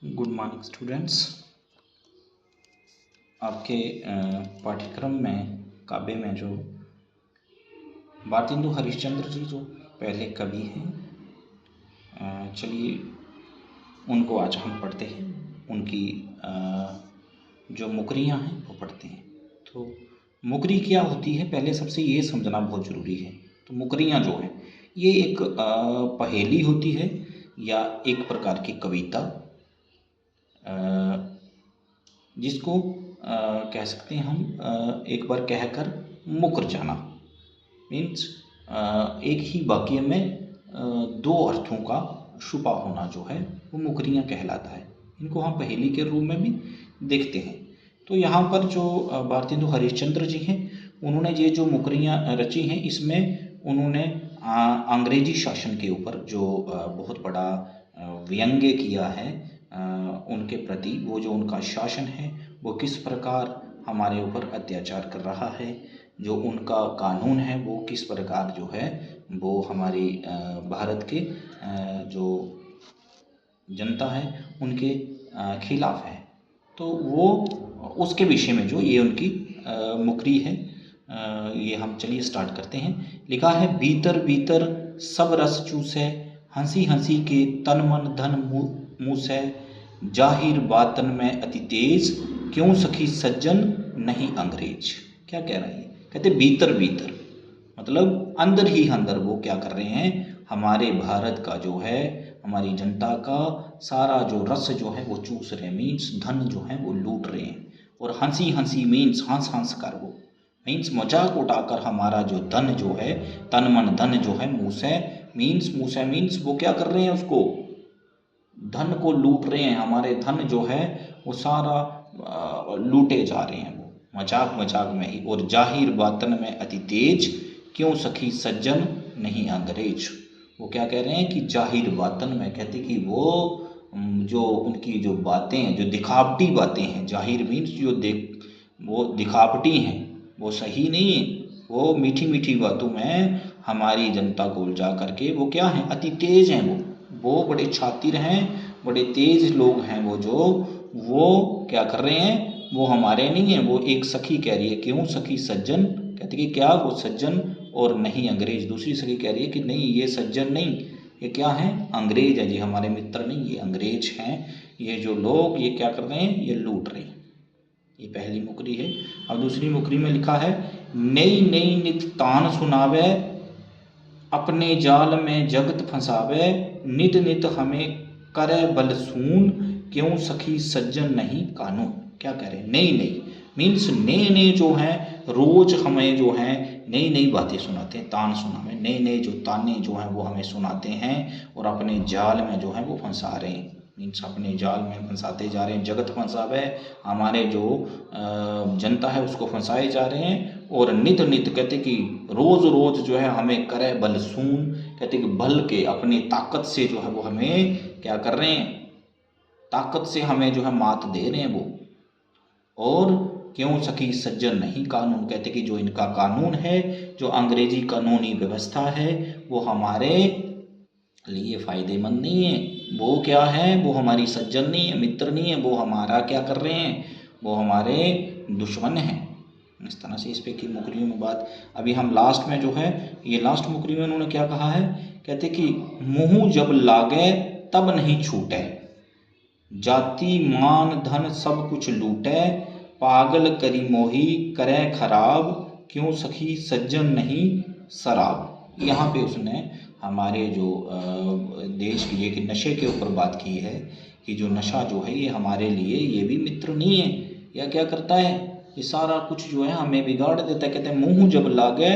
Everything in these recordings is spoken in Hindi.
Good morning students. आपके पाठ्यक्रम में काव्य में जो भारतेंदु हरिश्चंद्र जी जो पहले कवि हैं, चलिए उनको आज हम पढ़ते हैं। उनकी जो मुकरियाँ हैं वो पढ़ते हैं। तो मुकरी क्या होती है, पहले सबसे ये समझना बहुत ज़रूरी है। तो मुकरियाँ जो हैं ये एक पहेली होती है या एक प्रकार की कविता, जिसको कह सकते हैं हम एक बार कहकर मुकर जाना। मीन्स एक ही वाक्य में दो अर्थों का छुपा होना जो है वो मुकरियाँ कहलाता है। इनको हम पहेली के रूप में भी देखते हैं। तो यहाँ पर जो भारतेंदु हरिश्चंद्र जी हैं, उन्होंने ये जो मुकरियाँ रची हैं, इसमें उन्होंने अंग्रेजी शासन के ऊपर जो बहुत बड़ा व्यंग्य किया है उनके प्रति। वो जो उनका शासन है वो किस प्रकार हमारे ऊपर अत्याचार कर रहा है, जो उनका कानून है वो किस प्रकार जो है वो हमारी भारत के जो जनता है उनके खिलाफ है। तो वो उसके विषय में जो ये उनकी मुकरी है, ये हम चलिए स्टार्ट करते हैं। लिखा है, भीतर भीतर सब रस चूसै, हंसी हंसी के तन मन धन मूसै, जाहिर बातन में अति तेज, क्यों सखी सज्जन नहीं अंग्रेज। क्या कह रहे हैं? कहते भीतर भीतर मतलब अंदर ही अंदर वो क्या कर रहे हैं, हमारे भारत का जो है, हमारी जनता का सारा जो रस जो है वो चूस रहे हैं। मीन्स धन जो है वो लूट रहे हैं। और हंसी हंसी मीन्स हंस हंस कर, वो मीन्स मजाक उठाकर हमारा जो धन जो है, तन मन धन जो है, मूसे मीन्स वो क्या कर रहे हैं, उसको धन को लूट रहे हैं। हमारे धन जो है वो सारा लूटे जा रहे हैं, वो मजाक मजाक में ही। और जाहिर बातन में अति तेज, क्यों सखी सज्जन नहीं अंग्रेज। वो क्या कह रहे हैं कि जाहिर बातन में, कहते कि वो जो उनकी जो बातें हैं, जो दिखावटी बातें हैं, जाहिर मीन्स जो वो दिखावटी हैं, वो सही नहीं है। वो मीठी मीठी बातों में हमारी जनता को उलझा करके वो क्या है, अति तेज हैं। वो बड़े छातिर हैं, बड़े तेज लोग हैं। वो क्या कर रहे हैं, वो हमारे नहीं हैं। वो एक सखी कह रही है, क्यों सखी सज्जन, कहती कि क्या वो सज्जन और नहीं अंग्रेज। दूसरी सखी कह रही है कि नहीं ये सज्जन नहीं, ये क्या है, अंग्रेज है जी, हमारे मित्र नहीं, ये अंग्रेज हैं। ये जो लोग ये क्या कर रहे हैं, ये लूट रहे हैं। ये पहली मुकरी है। अब दूसरी मुकरी में लिखा है, नई नई नित तान सुनावे, अपने जाल में जगत फंसावे, नित नित हमें करे बल सून, क्यों सखी सज्जन नहीं कानून। क्या कह रहे हैं, नई नई मीन्स नए नए जो हैं, रोज हमें जो हैं नई नई बातें सुनाते हैं। तान सुनावे, नए नए जो ताने जो हैं वो हमें सुनाते हैं और अपने जाल में जो है वो फंसा रहे हैं। मीन्स अपने जाल में फंसाते जा रहे हैं। जगत फंसावे, हमारे जो जनता है उसको फंसाए जा रहे हैं। और नित नित कहते कि रोज रोज जो है हमें करे बल सून, कहते कि बल के अपनी ताकत से जो है वो हमें क्या कर रहे हैं, ताकत से हमें जो है मात दे रहे हैं वो। और क्यों सखी सज्जन नहीं कानून, कहते कि जो इनका कानून है, जो अंग्रेजी कानूनी व्यवस्था है, वो हमारे लिए फायदेमंद नहीं है। वो क्या है, वो हमारी सज्जन नहीं है, मित्र नहीं है। वो हमारा क्या कर रहे हैं, वो हमारे दुश्मन हैं। इस तरह से इस पे की मुकरियों में बात। अभी हम लास्ट में जो है, ये लास्ट मुकरी में उन्होंने क्या कहा है, कहते कि मुँह जब लागे तब नहीं छूटे, जाति मान धन सब कुछ लूटे, पागल करी मोही करे खराब, क्यों सखी सज्जन नहीं शराब। यहाँ पे उसने हमारे जो देश की एक नशे के ऊपर बात की है कि जो नशा जो है ये हमारे लिए ये भी मित्र नहीं है। यह क्या करता है, ये सारा कुछ जो है हमें बिगाड़ देता है। कहते हैं मुँह जब लागे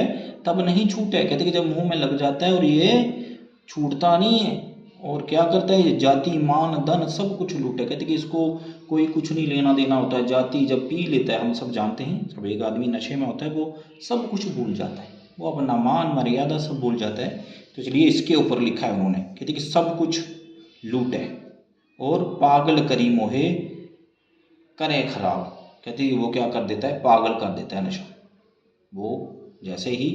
तब नहीं छूटे, कहते कि जब मुँह में लग जाता है और ये छूटता नहीं है। और क्या करता है, ये जाति मान धन सब कुछ लूटे, कहते कि इसको कोई कुछ नहीं लेना देना होता है। जाति जब पी लेता है, हम सब जानते हैं, जब एक आदमी नशे में होता है वो सब कुछ भूल जाता है, वो अपना मान मर्यादा सब भूल जाता है। तो इसलिए इसके ऊपर लिखा है उन्होंने, कहते कि सब कुछ लूटे और पागल करी मोहे करे खराब, कहते कि वो क्या कर देता है, पागल कर देता है नशा। वो जैसे ही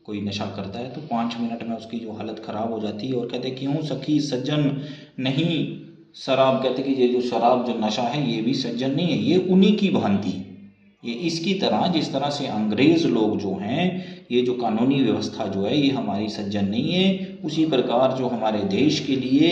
कोई नशा करता है तो 5 मिनट में उसकी जो हालत ख़राब हो जाती है। और कहते क्यों सखी सज्जन नहीं शराब कहते कि ये जो शराब जो नशा है ये भी सज्जन नहीं है, ये उन्हीं की भांति, ये इसकी तरह जिस तरह से अंग्रेज़ लोग जो हैं ये जो कानूनी व्यवस्था जो है ये हमारी सज्जन नहीं है, उसी प्रकार जो हमारे देश के लिए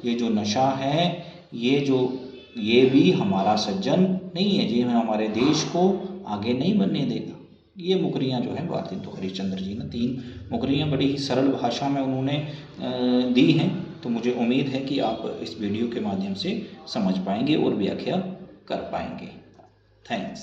ये जो नशा है ये भी हमारा सज्जन नहीं है, ये हमारे देश को आगे नहीं बढ़ने देगा। ये मुकरियाँ जो हैं भारतेंदु हरिश्चंद्र जी ने 3 मुकरियाँ बड़ी ही सरल भाषा में उन्होंने दी हैं। तो मुझे उम्मीद है कि आप इस वीडियो के माध्यम से समझ पाएंगे और व्याख्या कर पाएंगे। थैंक्स।